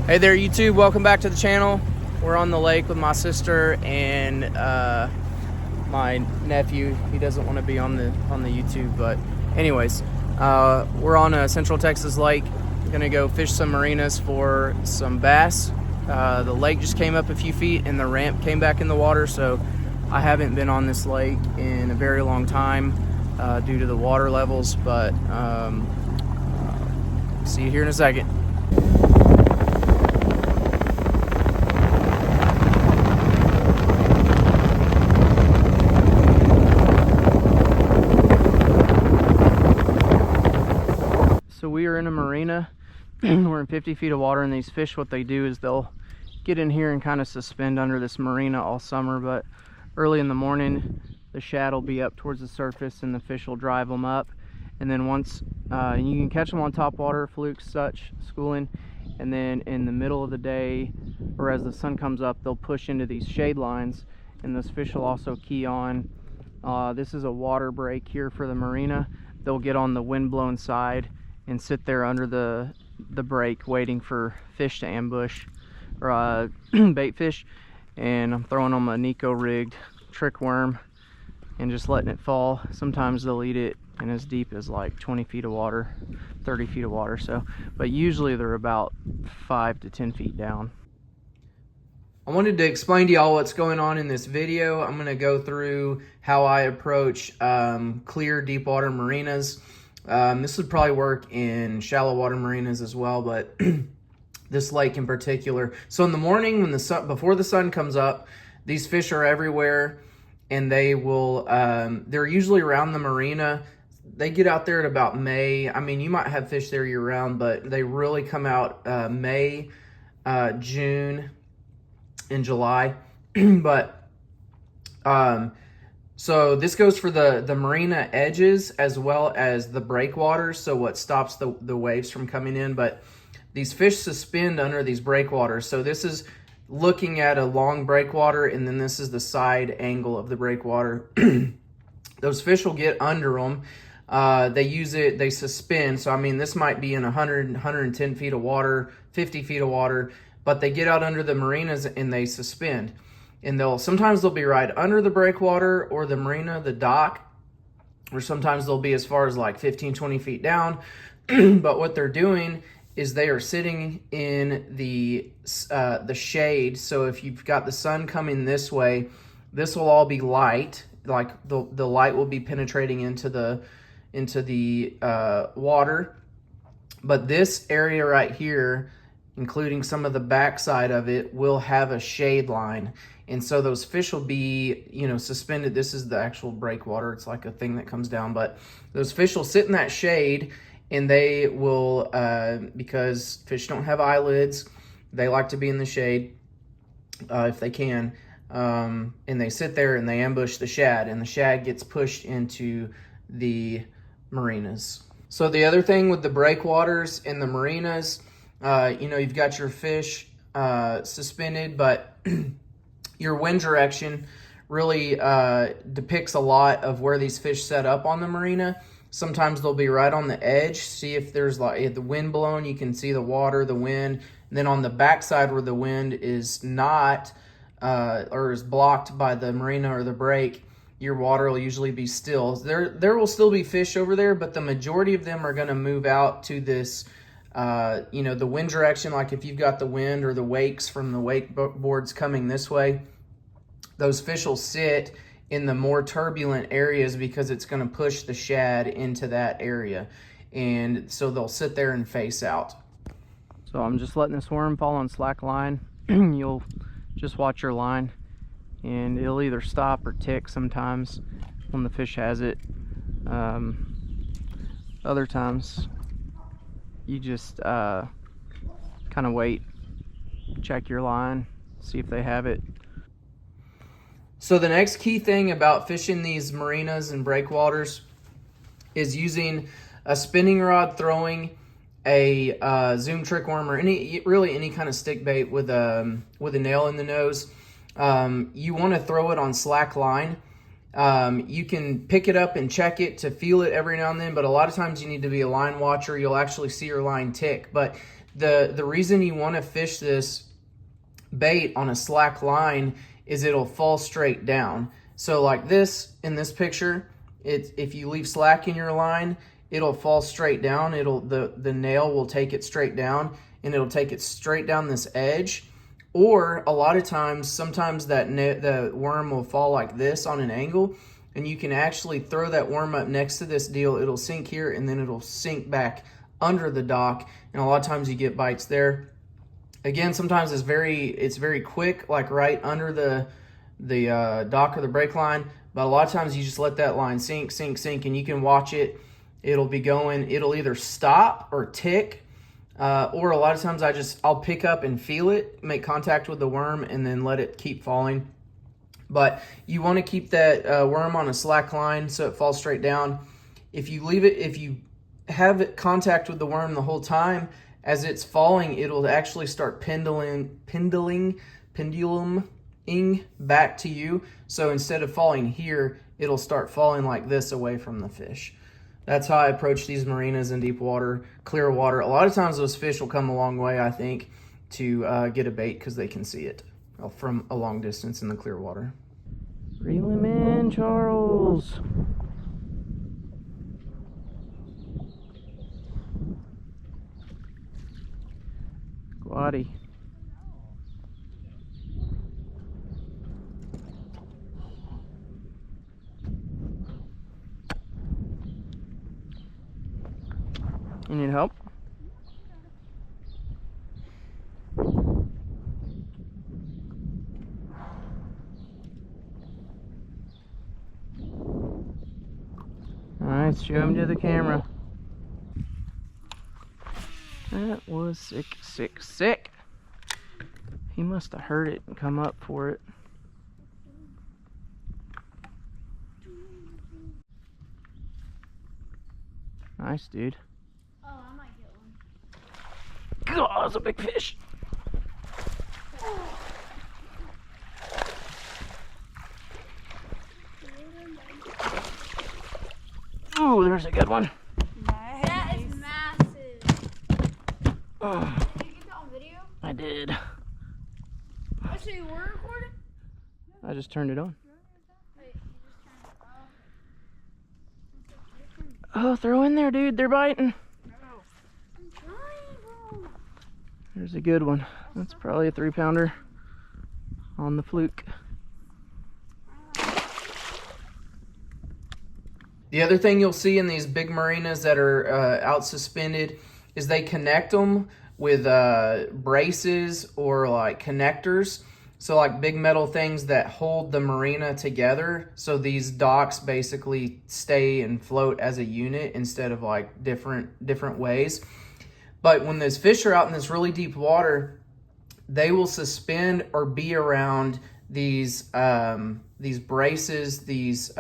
Hey there, YouTube. Welcome back to the channel. We're on the lake with my sister and my nephew. He doesn't want to be on the YouTube, but anyways, we're on a Central Texas lake. Gonna go fish some marinas for some bass. The lake just came up a few feet and the ramp came back in the water, so I haven't been on this lake in a very long time due to the water levels, but see you here in a second. So we are in a marina. We're in 50 feet of water, and these fish, what they do is they'll get in here and kind of suspend under this marina all summer, but early in the morning the shad will be up towards the surface and the fish will drive them up, and then once you can catch them on top water, flukes, such, schooling, and then in the middle of the day or as the sun comes up, they'll push into these shade lines and those fish will also key on. This is a water break here for the marina. They'll get on the wind-blown side and sit there under the break waiting for fish to ambush, or bait fish. And I'm throwing them a Nico rigged trick worm and just letting it fall. Sometimes they'll eat it in as deep as like 20 feet of water, 30 feet of water. So, but usually they're about 5 to 10 feet down. I wanted to explain to y'all what's going on in this video. I'm gonna go through how I approach clear deep water marinas. This would probably work in shallow water marinas as well, but this lake in particular. So in the morning, when before the sun comes up, these fish are everywhere, and they will they're usually around the marina. They get out there at about May. I mean, you might have fish there year round, but they really come out May, June, and July. But so this goes for the marina edges as well as the breakwaters, so what stops the waves from coming in. But these fish suspend under these breakwaters. So this is looking at a long breakwater, and then this is the side angle of the breakwater. Those fish will get under them. They suspend. So I mean, this might be in 100, 110 feet of water, 50 feet of water, but they get out under the marinas and they suspend. And sometimes they'll be right under the breakwater or the marina, the dock, or sometimes they'll be as far as like 15, 20 feet down. But what they're doing is they are sitting in the shade. So if you've got the sun coming this way, this will all be light, like the light will be penetrating into the water. But this area right here, including some of the backside of it, will have a shade line. And so those fish will be, suspended. This is the actual breakwater. It's like a thing that comes down, but those fish will sit in that shade, and they will, because fish don't have eyelids, they like to be in the shade if they can. And they sit there and they ambush the shad, and the shad gets pushed into the marinas. So the other thing with the breakwaters and the marinas, you've got your fish suspended, but your wind direction really depicts a lot of where these fish set up on the marina. Sometimes they'll be right on the edge. See if there's like the wind blowing, you can see the water, the wind. And then on the backside where the wind is not or is blocked by the marina or the break, your water will usually be still. There will still be fish over there, but the majority of them are going to move out to this the wind direction. Like if you've got the wind or the wakes from the wake boards coming this way, those fish will sit in the more turbulent areas because it's going to push the shad into that area, and so they'll sit there and face out. So I'm just letting this worm fall on slack line. You'll just watch your line, and it'll either stop or tick sometimes when the fish has it. Other times you just kind of wait, check your line, see if they have it. So the next key thing about fishing these marinas and breakwaters is using a spinning rod, throwing a zoom trick worm, or any kind of stick bait with a nail in the nose. You want to throw it on slack line. You can pick it up and check it to feel it every now and then, but a lot of times you need to be a line watcher. You'll actually see your line tick, but The reason you want to fish this bait on a slack line is it'll fall straight down. So like this, in this picture, if you leave slack in your line, it'll fall straight down. The nail will take it straight down, and it'll take it straight down this edge. Or a lot of times, sometimes the worm will fall like this on an angle, and you can actually throw that worm up next to this deal. It'll sink here, and then it'll sink back under the dock, and a lot of times you get bites there. Again, sometimes it's very quick, like right under the dock or the brake line, but a lot of times you just let that line sink, and you can watch it. It'll be going, it'll either stop or tick, or a lot of times I'll pick up and feel it, make contact with the worm, and then let it keep falling. But you want to keep that worm on a slack line so it falls straight down. If you have it contact with the worm the whole time, as it's falling, it'll actually start penduluming back to you. So instead of falling here, it'll start falling like this away from the fish. That's how I approach these marinas in deep water, clear water. A lot of times those fish will come a long way, I think, to get a bait because they can see it from a long distance in the clear water. Reel him in, Charles. Guadi. You need help? Alright, show him to the camera. That was sick. He must have heard it and come up for it. Nice, dude. Oh, I might get one. Oh, that's a big fish. Oh, there's a good one. That is massive. Oh, Did you get that on video? I did. Oh, so you were recording? I just turned it on. Wait, you just turned it off. Oh, throw in there, dude. They're biting. I'm trying, bro. There's a good one. That's probably a 3-pounder on the fluke. The other thing you'll see in these big marinas that are out suspended is they connect them with braces or like connectors. So like big metal things that hold the marina together. So these docks basically stay and float as a unit instead of like different ways. But when those fish are out in this really deep water, they will suspend or be around these braces, these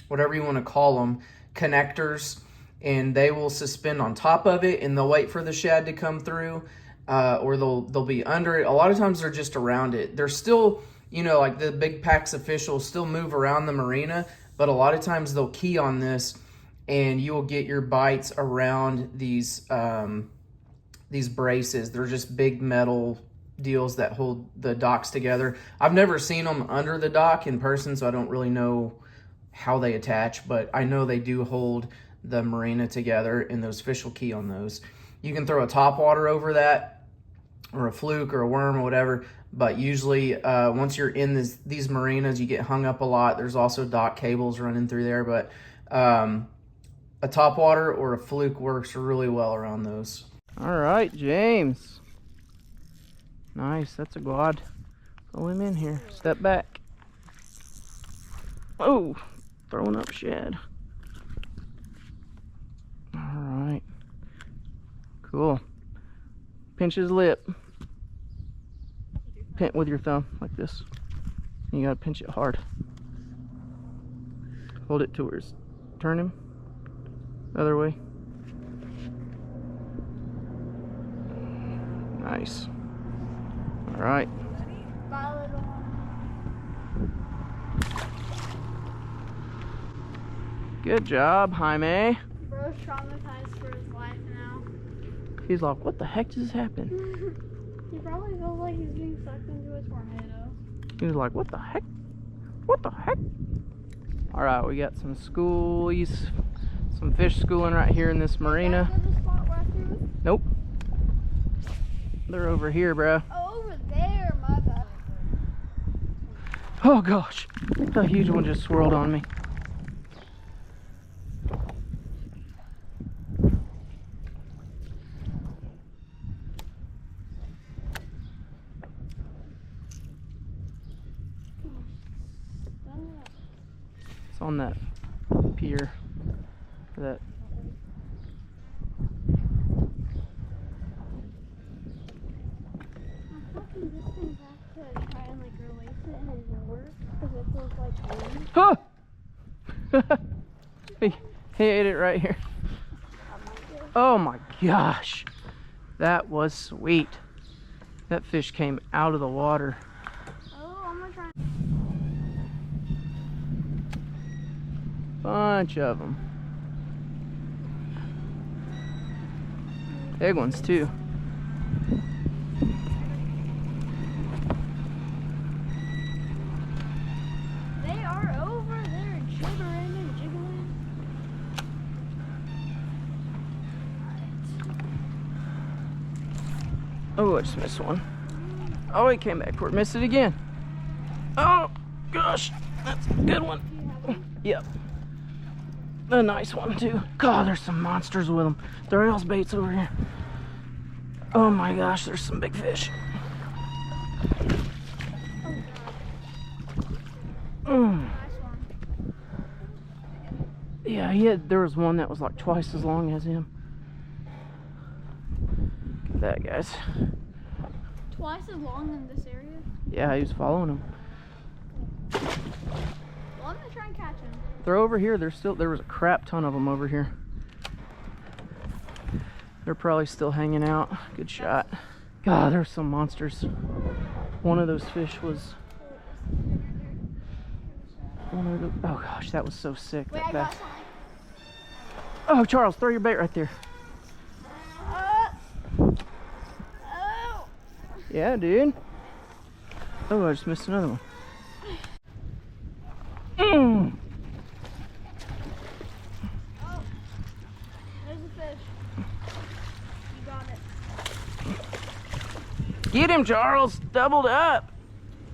whatever you want to call them, connectors, and they will suspend on top of it, and they'll wait for the shad to come through, or they'll be under it. A lot of times they're just around it. They're still, you know, like the big packs of fish will still move around the marina, but a lot of times they'll key on this, and you'll get your bites around these braces. They're just big metal deals that hold the docks together. I've never seen them under the dock in person, so I don't really know how they attach, but I know they do hold the marina together, and those fish will key on those. You can throw a topwater over that, or a fluke, or a worm, or whatever, but usually once you're in these marinas, you get hung up a lot. There's also dock cables running through there, but a topwater or a fluke works really well around those. All right, James. Nice, that's a guad. Pull him in here, step back. Oh, throwing up shad. All right, cool. Pinch his lip. Pinch with your thumb like this. You gotta pinch it hard. Hold it towards. Turn him the other way. Nice. All right. Good job, Jaime. Bro's traumatized for his life now. He's like, what the heck just happened? He probably feels like he's being sucked into a tornado. He was like, what the heck? What the heck? All right, we got some schoolies, some fish schooling right here in this marina. Nope. They're over here, bro. Oh, over there, my bad. Oh gosh, a huge one just swirled on me. It's on that pier. That. I'm fucking this thing back to try and like release it and it won't work because it feels like wind. Oh! He ate it right here. Oh my gosh. That was sweet. That fish came out of the water. Oh, I'm gonna try. Bunch of them. Big ones too. They are over there jiggering and jiggling. Oh, I just missed one. Oh, he came back for it. Missed it again. Oh, gosh. That's a good one. Yep. A nice one, too. God, there's some monsters with them. There else baits over here. Oh my gosh, there's some big fish. Yeah, there was one that was like twice as long as him. Look at that, guys. Twice as long in this area? Yeah, he was following him. Well, I'm gonna try and catch him. They're over here. There was a crap ton of them over here. They're probably still hanging out. Good shot. God, there's some monsters. One of those fish was one of the. Oh gosh, that was so sick. Wait, That I got bass. something. Oh, Charles, throw your bait right there. Oh! Yeah, dude. Oh, I just missed another one. Oh! There's a fish. You got it. Get him, Charles. Doubled up.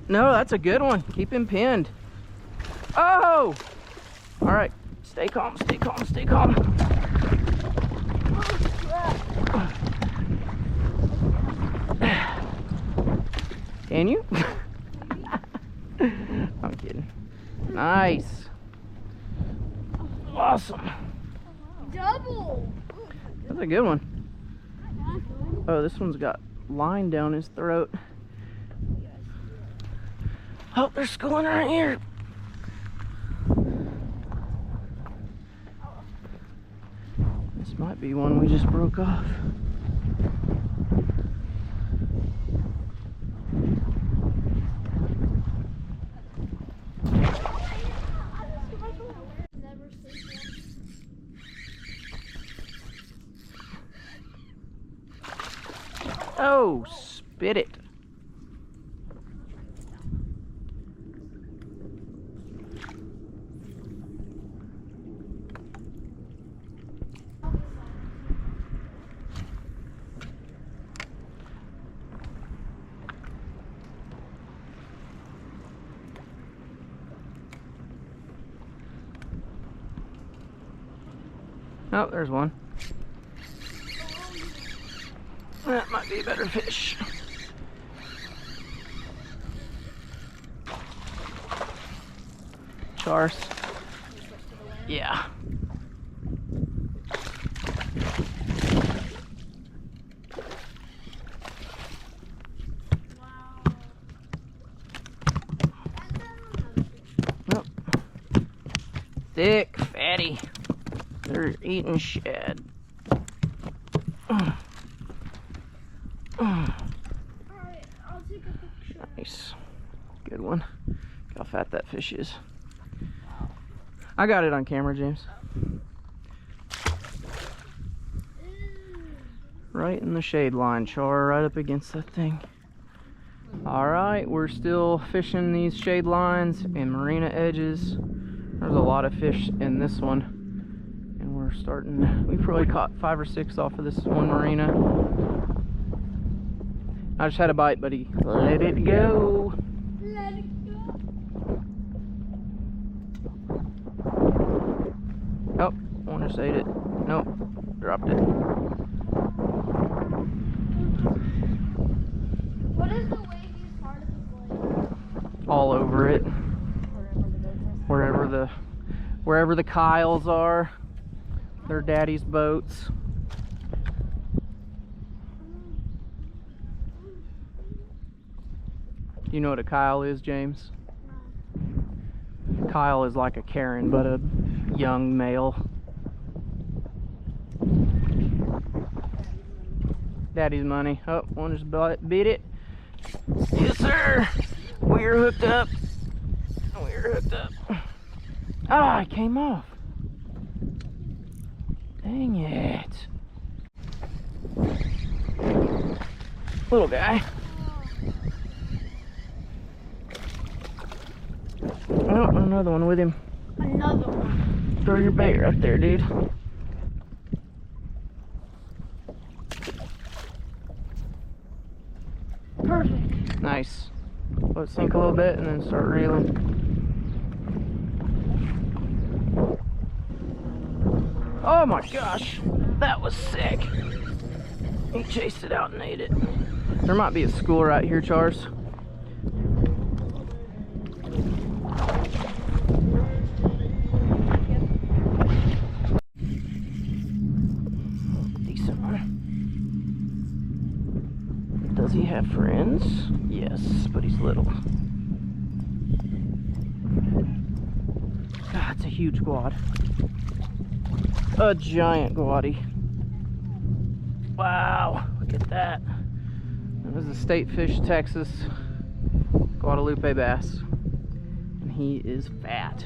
No, that's a good one. Keep him pinned. Oh! All right. Stay calm, stay calm, stay calm. Can you? I'm kidding. Nice. Awesome. Double! That's a good one. Oh, this one's got line down his throat. Oh, they're schooling right here. This might be one we just broke off. Oh, spit it. Oh, there's one. That might be a better fish. Chars. Yeah. Nope. Thick, fatty. They're eating shad. Alright, I'll take a picture. Nice. Good one. Look how fat that fish is. I got it on camera, James. Right in the shade line, Char, right up against that thing. All right, we're still fishing these shade lines and marina edges. There's a lot of fish in this one, and we're starting. We probably caught 5 or 6 off of this one marina. I just had a bite, buddy. Let it go. Let it go. Oh, one just ate it. Nope, dropped it. What is the waviest part of the lake? All over it. Wherever the Kyles are, their daddy's boats. You know what a Kyle is, James? Kyle is like a Karen, but a young male. Daddy's money. Oh, one just beat it. Yes, sir. We're hooked up. We're hooked up. Ah, it came off. Dang it. Little guy. Oh, another one with him. Another one. Throw your bait right there, dude. Perfect. Nice. Let it sink a little bit and then start reeling. Oh my gosh, that was sick. He chased it out and ate it. There might be a school right here, Chars. Decent one. Does he have friends? Yes, but he's little. God, it's a huge quad. A giant guaddy. Wow, look at that. That was a state fish, Texas Guadalupe Bass. And he is fat.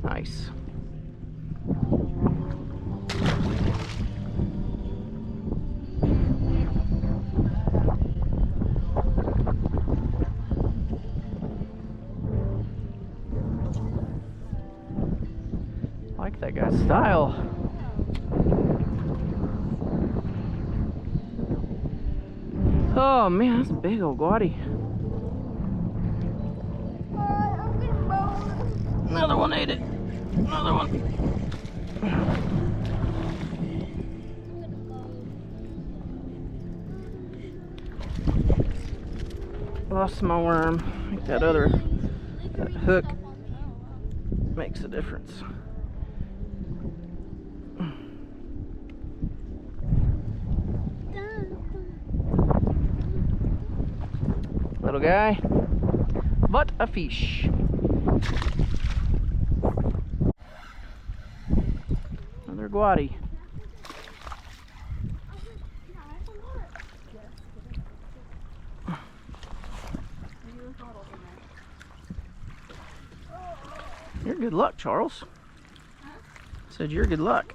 Nice. Like that guy's style. Oh man, that's a big old guaddy. Another one ate it. Another one. Lost my worm. I think that other hook makes a difference. Little guy, but a fish. Another guaddy. You're good luck, Charles. Said you're good luck.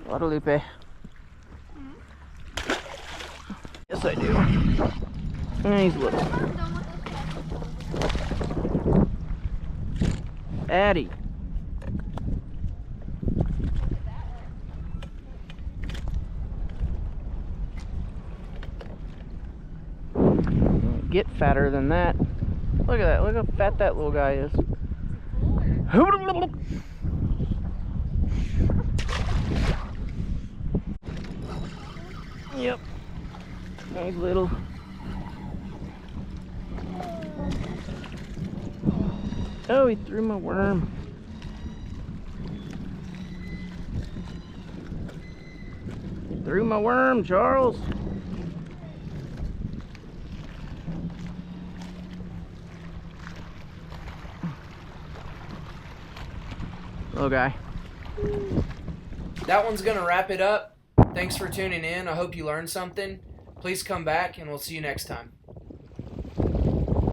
Guadalupe. Yes, I do. And he's little. Addie. Get fatter than that. Look at that. Look how fat that little guy is. Yep. He's little. Oh, he threw my worm. He threw my worm, Charles. Little guy. That one's gonna wrap it up. Thanks for tuning in. I hope you learned something. Please come back and we'll see you next time.